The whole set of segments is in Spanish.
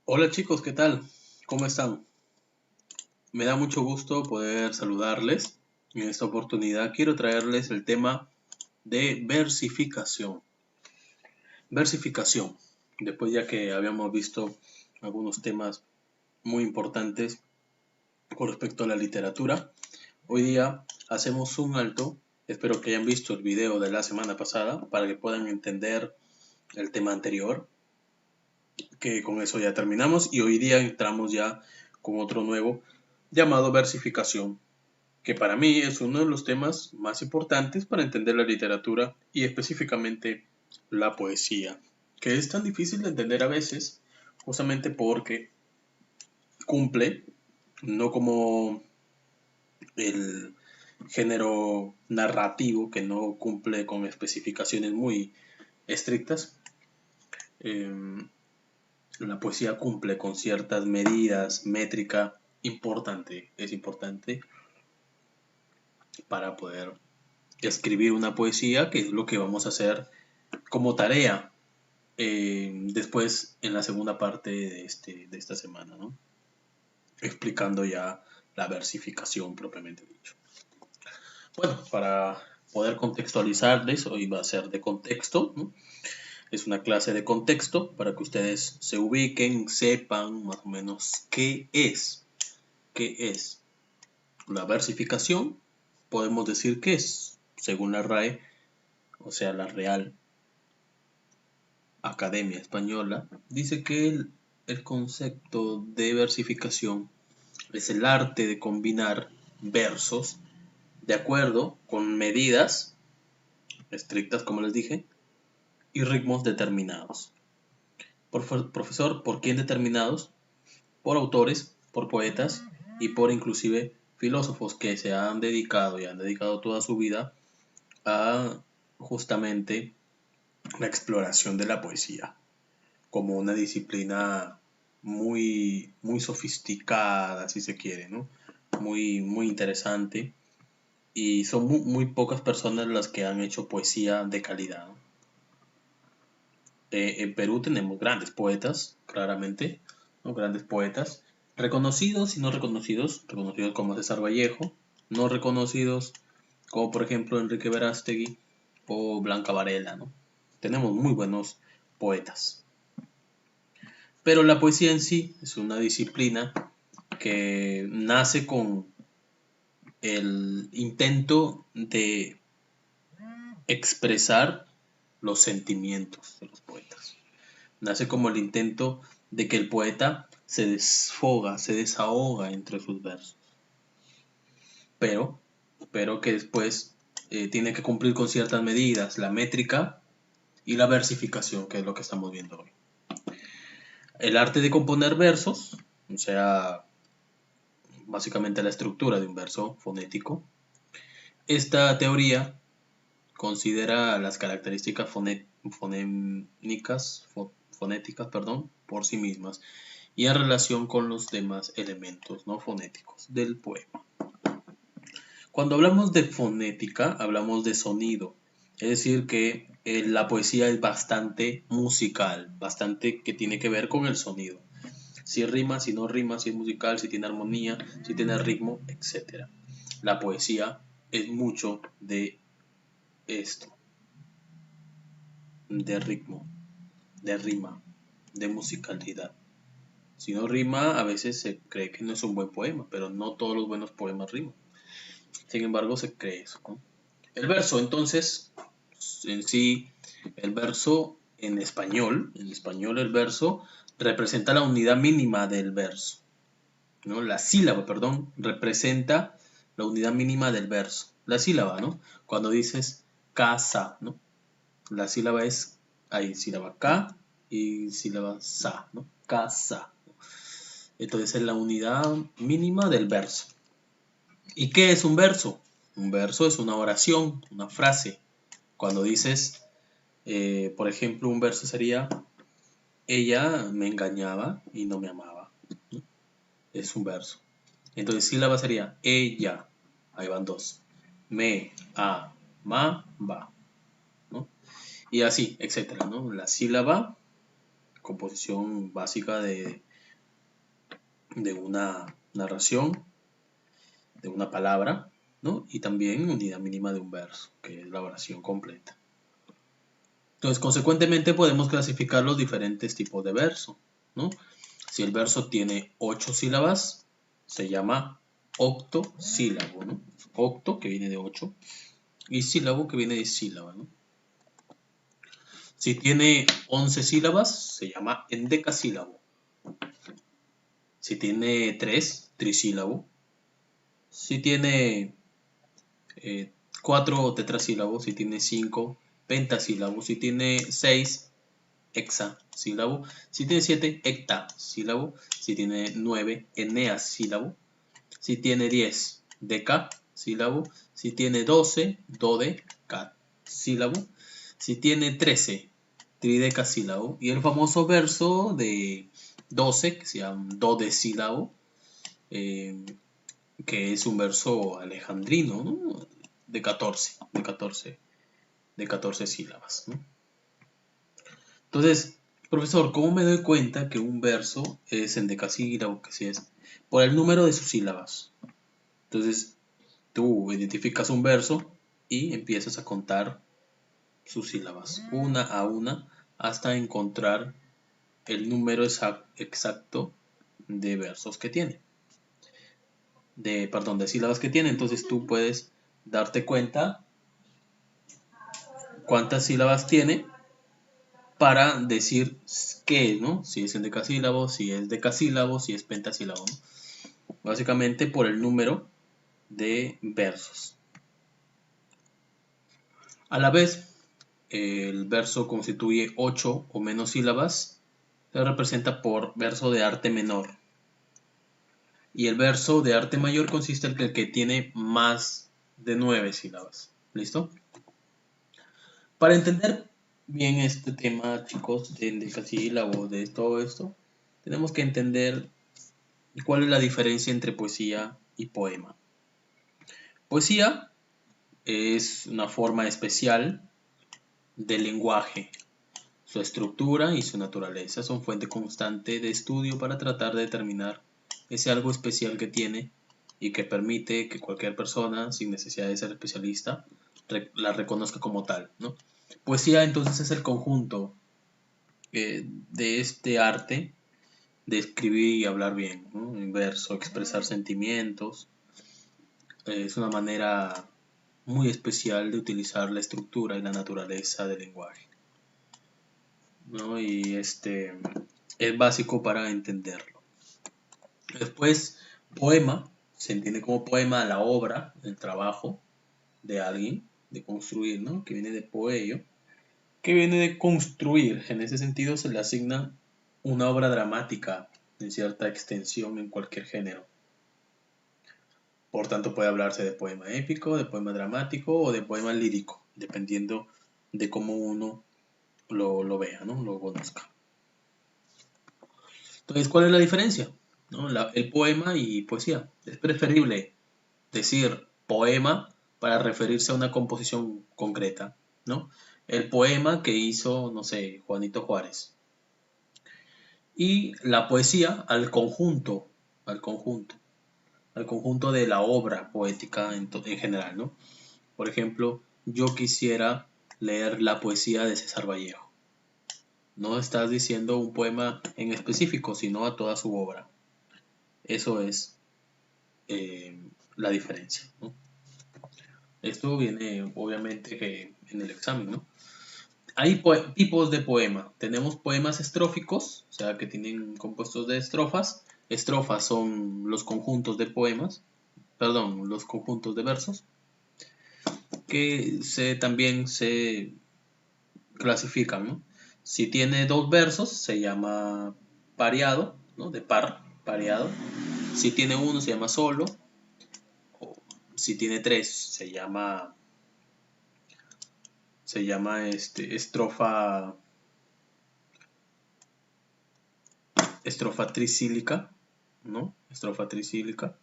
Hola chicos, ¿qué tal? ¿Cómo están? Me da mucho gusto poder saludarles. En esta oportunidad quiero traerles el tema de versificación. Versificación. Después ya que habíamos visto algunos temas muy importantes con respecto a la literatura, hoy día hacemos un alto. Espero que hayan visto el video de la semana pasada para que puedan entender el tema anterior, que con eso ya terminamos y hoy día entramos ya con otro nuevo llamado versificación, que para mí es uno de los temas más importantes para entender la literatura y específicamente la poesía, que es tan difícil de entender a veces justamente porque cumple, no como el género narrativo que no cumple con especificaciones muy estrictas. eh, la poesía cumple con ciertas medidas, métrica importante, es importante para poder escribir una poesía, que es lo que vamos a hacer como tarea después en la segunda parte de esta semana, ¿no? Explicando ya la versificación propiamente dicho. Bueno, para poder contextualizarles, hoy va a ser de contexto, ¿no? Es una clase de contexto para que ustedes se ubiquen, sepan más o menos qué es la versificación. Podemos decir que es, según la RAE, o sea, la Real Academia Española, dice que el concepto de versificación es el arte de combinar versos de acuerdo con medidas estrictas, como les dije, y ritmos determinados. Profesor, ¿por quién determinados? Por autores, por poetas y por inclusive filósofos que se han dedicado y han dedicado toda su vida a justamente la exploración de la poesía como una disciplina muy sofisticada, si se quiere, ¿no? Muy interesante. Y son muy pocas personas las que han hecho poesía de calidad, ¿no? En Perú tenemos grandes poetas, claramente, ¿no? Grandes poetas, reconocidos y no reconocidos, reconocidos como César Vallejo, no reconocidos como por ejemplo Enrique Verástegui o Blanca Varela, ¿no? Tenemos muy buenos poetas. Pero la poesía en sí es una disciplina que nace con el intento de expresar los sentimientos de los poetas. Nace como el intento de que el poeta se desfoga, se desahoga entre sus versos. Pero, pero que después tiene que cumplir con ciertas medidas, la métrica y la versificación, que es lo que estamos viendo hoy. El arte de componer versos, o sea, básicamente la estructura de un verso fonético. Esta teoría considera las características fonéticas, por sí mismas y en relación con los demás elementos no fonéticos del poema. Cuando hablamos de fonética, hablamos de sonido, es decir, que la poesía es bastante musical, bastante que tiene que ver con el sonido. Si rima, si no rima, si es musical, si tiene armonía, si tiene ritmo, etc. La poesía es mucho de esto, de ritmo, de rima, de musicalidad. Si no rima, a veces se cree que no es un buen poema, pero no todos los buenos poemas riman. Sin embargo, se cree eso, ¿no? El verso, entonces, en sí, el verso en español el verso representa la unidad mínima del verso, ¿no? La sílaba, perdón, representa la unidad mínima del verso. La sílaba, ¿no? Cuando dices casa, ¿no? La sílaba es, hay sílaba K y sílaba sa, ¿no? Casa. Entonces es la unidad mínima del verso. ¿Y qué es un verso? Un verso es una oración, una frase. Cuando dices, por ejemplo, un verso sería, ella me engañaba y no me amaba. Es un verso. Entonces sílaba sería ella. Ahí van dos. Me, a, ma, va. ¿No? Y así, etcétera, ¿no? La sílaba, composición básica de una narración, de una palabra, ¿no? Y también unidad mínima de un verso, que es la oración completa. Entonces, consecuentemente, podemos clasificar los diferentes tipos de verso, ¿no? Si el verso tiene 8 sílabas, se llama octosílabo, ¿no? Octo, que viene de 8, y sílabo, que viene de sílaba, ¿no? Si tiene 11 sílabas, se llama endecasílabo. Si tiene 3, trisílabo. Si tiene 4 tetrasílabos, si tiene 5 pentasílabos, si tiene 6 hexasílabo, si tiene 7 hectasílabo, si tiene 9 eneasílabo, si tiene 10 decasílabo, si tiene 12 dodecasílabo, si tiene 13 tridecasílabo, y el famoso verso de 12 que se llama dodecílabo, que es un verso alejandrino, ¿no? de 14 sílabas, ¿no? Entonces, profesor, ¿cómo me doy cuenta que un verso es endecasílabo, que si es? Por el número de sus sílabas. Entonces, tú identificas un verso y empiezas a contar sus sílabas, una a una, hasta encontrar el número exacto de versos que tiene. De sílabas que tiene. Entonces tú puedes darte cuenta cuántas sílabas tiene para decir qué es, ¿no? Si es endecasílabo, si es decasílabo, si es pentasílabo, ¿no? Básicamente por el número de versos. A la vez, el verso constituye 8 o menos sílabas, se representa por verso de arte menor. Y el verso de arte mayor consiste en el que tiene más de 9 sílabas. ¿Listo? Para entender bien este tema, chicos, de endecasílabo, de todo esto, tenemos que entender cuál es la diferencia entre poesía y poema. Poesía es una forma especial del lenguaje. Su estructura y su naturaleza son fuente constante de estudio para tratar de determinar ese algo especial que tiene y que permite que cualquier persona, sin necesidad de ser especialista, la reconozca como tal, ¿no? Poesía entonces es el conjunto de este arte de escribir y hablar bien, ¿no? En verso, expresar sentimientos. Es una manera muy especial de utilizar la estructura y la naturaleza del lenguaje, ¿no? Y es básico para entenderlo. Después, poema, se entiende como poema la obra, el trabajo de alguien, de construir, ¿no? Que viene de poello, que viene de construir. En ese sentido se le asigna una obra dramática en cierta extensión en cualquier género. Por tanto, puede hablarse de poema épico, de poema dramático o de poema lírico, dependiendo de cómo uno lo vea, ¿no? Lo conozca. Entonces, ¿cuál es la diferencia? ¿No? El poema y poesía. Es preferible decir poema para referirse a una composición concreta, ¿no? El poema que hizo, no sé, Juanito Juárez. Y la poesía al conjunto, al conjunto, al conjunto de la obra poética en general, ¿no? Por ejemplo, yo quisiera leer la poesía de César Vallejo. No estás diciendo un poema en específico, sino a toda su obra. Eso es la diferencia, ¿no? Esto viene obviamente que en el examen, ¿no? Hay tipos de poema. Tenemos poemas estróficos, o sea, que tienen compuestos de estrofas. Estrofas son los conjuntos de poemas, perdón, los conjuntos de versos, que también se clasifican, ¿no? Si tiene 2 versos, se llama pareado, ¿no? De par, pareado. Si tiene 1, se llama solo. O si tiene 3, se llama estrofa trisílica, ¿no? Estrofa trisílica.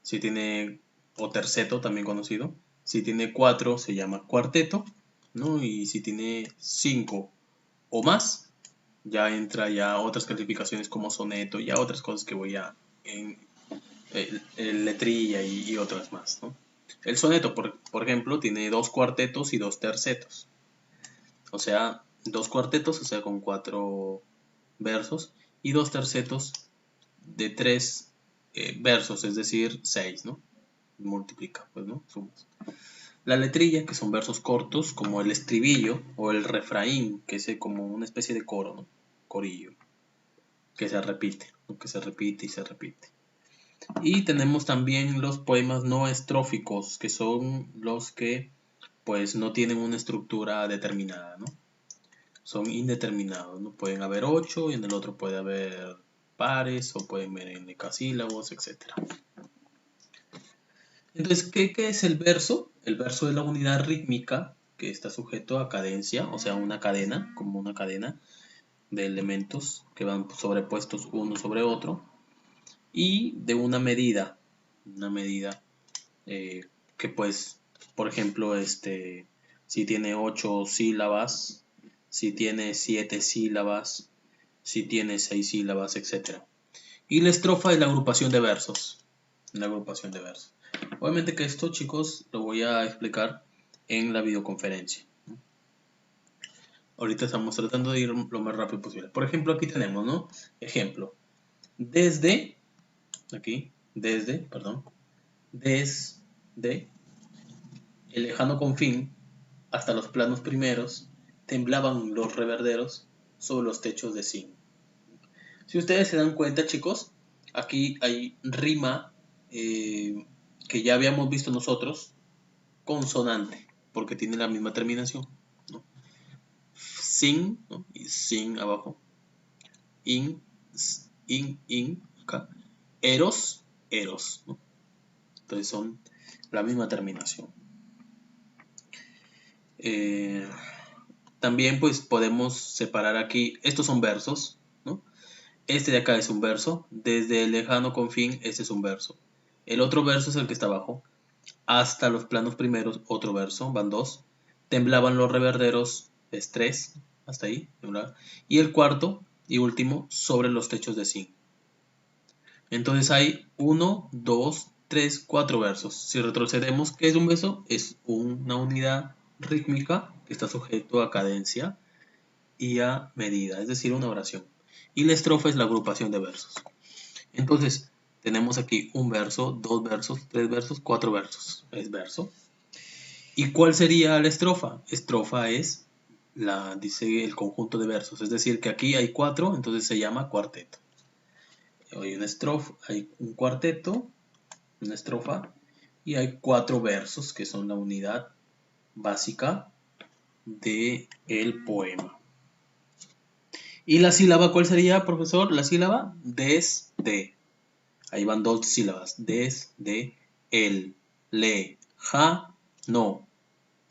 Si tiene, o terceto también conocido. Si tiene 4 se llama cuarteto, ¿no? Y si tiene 5 o más, ya entra ya otras calificaciones como soneto, ya otras cosas que voy a en letrilla y otras más, ¿no? El soneto, por ejemplo, tiene 2 cuartetos y 2 tercetos. O sea, 2 cuartetos, o sea, con 4 versos, y 2 tercetos de 3 versos, es decir, 6, ¿no? Multiplica, pues, ¿no? Sumas. La letrilla, que son versos cortos, como el estribillo o el refraín, que es como una especie de coro, ¿no? Corillo, que se repite, ¿no? Que se repite y se repite. Y tenemos también los poemas no estróficos, que son los que pues no tienen una estructura determinada, ¿no? Son indeterminados, ¿no? Pueden haber 8 y en el otro puede haber pares o pueden ver en decasílabos, etc. Entonces, ¿qué es el verso? El verso es la unidad rítmica que está sujeto a cadencia, o sea, una cadena, como una cadena de elementos que van sobrepuestos uno sobre otro, y de una medida eh, que pues, por ejemplo, si tiene 8 sílabas, si tiene 7 sílabas, si tiene 6 sílabas, etc. Y la estrofa es la agrupación de versos. La agrupación de versos. Obviamente que esto, chicos, lo voy a explicar en la videoconferencia. Ahorita estamos tratando de ir lo más rápido posible. Por ejemplo, aquí tenemos, ¿no? Ejemplo. Desde, perdón, desde el lejano confín hasta los planos primeros, temblaban los reverderos sobre los techos de zinc. Si ustedes se dan cuenta, chicos, aquí hay rima que ya habíamos visto nosotros, consonante, porque tiene la misma terminación, ¿no? Sin, ¿no? Y sin abajo, in, acá, eros, eros, ¿no? Entonces son la misma terminación. También pues podemos separar aquí, estos son versos, ¿no? Este de acá es un verso, desde el lejano confín este es un verso. El otro verso es el que está abajo, hasta los planos primeros otro verso, van 2. Temblaban los reverderos, es 3, hasta ahí, ¿verdad? Y el cuarto y último, sobre los techos de zinc. Entonces hay 1, 2, 3, 4 versos. Si retrocedemos, ¿qué es un verso? Es una unidad rítmica que está sujeto a cadencia y a medida, es decir, una oración. Y la estrofa es la agrupación de versos. Entonces, tenemos aquí un verso, 2 versos, 3 versos, 4 versos. Es verso. ¿Y cuál sería la estrofa? Estrofa es dice el conjunto de versos, es decir, que aquí hay 4, entonces se llama cuarteto. Hay una estrofa, hay un cuarteto, una estrofa, y hay 4 versos que son la unidad básica del poema. ¿Y la sílaba cuál sería, profesor? La sílaba desde. Ahí van 2 sílabas. Desde, el, le, ja, no.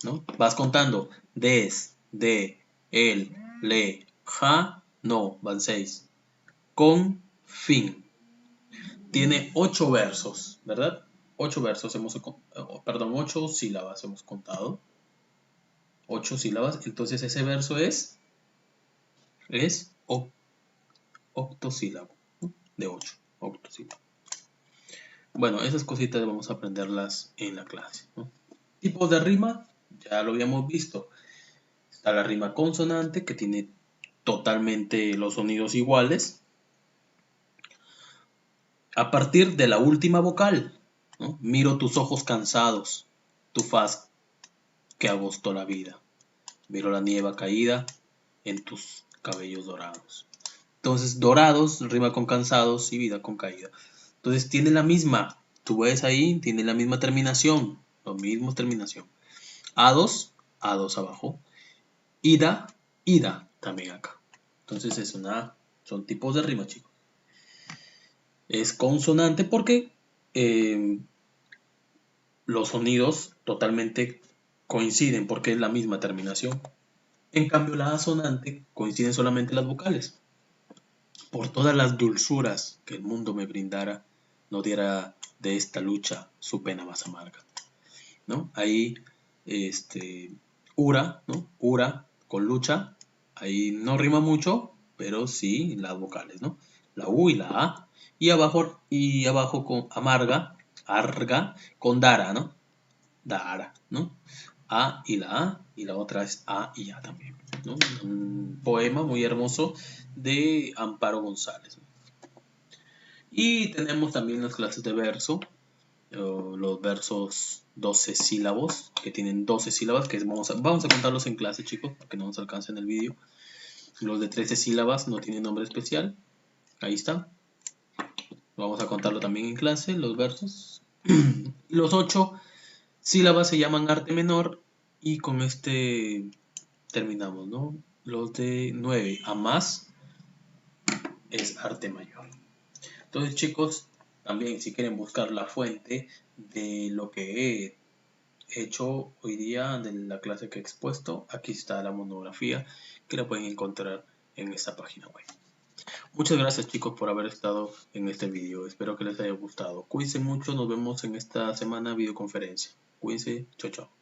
¿No? Vas contando. Desde, el, le, ja, no. Van 6. Con, fin. Tiene 8 versos, ¿verdad? 8 versos perdón, 8 sílabas hemos contado. 8 sílabas. Entonces ese verso es octosílabo, ¿no? De 8, octosílabo. Bueno, esas cositas vamos a aprenderlas en la clase, ¿no? Tipos de rima, ya lo habíamos visto. Está la rima consonante, que tiene totalmente los sonidos iguales. A partir de la última vocal, ¿no? Miro tus ojos cansados, tu faz que agostó la vida. Miro la nieve caída en tus cabellos dorados. Entonces, dorados rima con cansados y vida con caída. Entonces, tiene la misma, tú ves ahí, tiene la misma terminación, la misma terminación. A2 abajo. Ida, ida también acá. Entonces, son tipos de rima, chicos. Es consonante porque los sonidos totalmente coinciden porque es la misma terminación. En cambio, la asonante coinciden solamente las vocales. Por todas las dulzuras que el mundo me brindara, no diera de esta lucha su pena más amarga, ¿no? Ahí, ura, ¿no? Ura con lucha, ahí no rima mucho, pero sí las vocales, ¿no? La U y la A. Y abajo con amarga, arga, con dara, ¿no? Dara, ¿no? A y la A, y la otra es A y A también, ¿no? Un poema muy hermoso de Amparo González. Y tenemos también las clases de verso, los versos 12 sílabos, que tienen 12 sílabas, que vamos a contarlos en clase, chicos, para que no nos alcance en el vídeo. Los de 13 sílabas no tienen nombre especial, ahí está. Vamos a contarlo también en clase, los versos. Los 8 sílabas se llaman arte menor y con este terminamos, ¿no? Los de 9 a más es arte mayor. Entonces, chicos, también si quieren buscar la fuente de lo que he hecho hoy día, de la clase que he expuesto, aquí está la monografía que la pueden encontrar en esta página web. Muchas gracias, chicos, por haber estado en este vídeo. Espero que les haya gustado. Cuídense mucho, nos vemos en esta semana videoconferencia. Cuídense, chao, chao.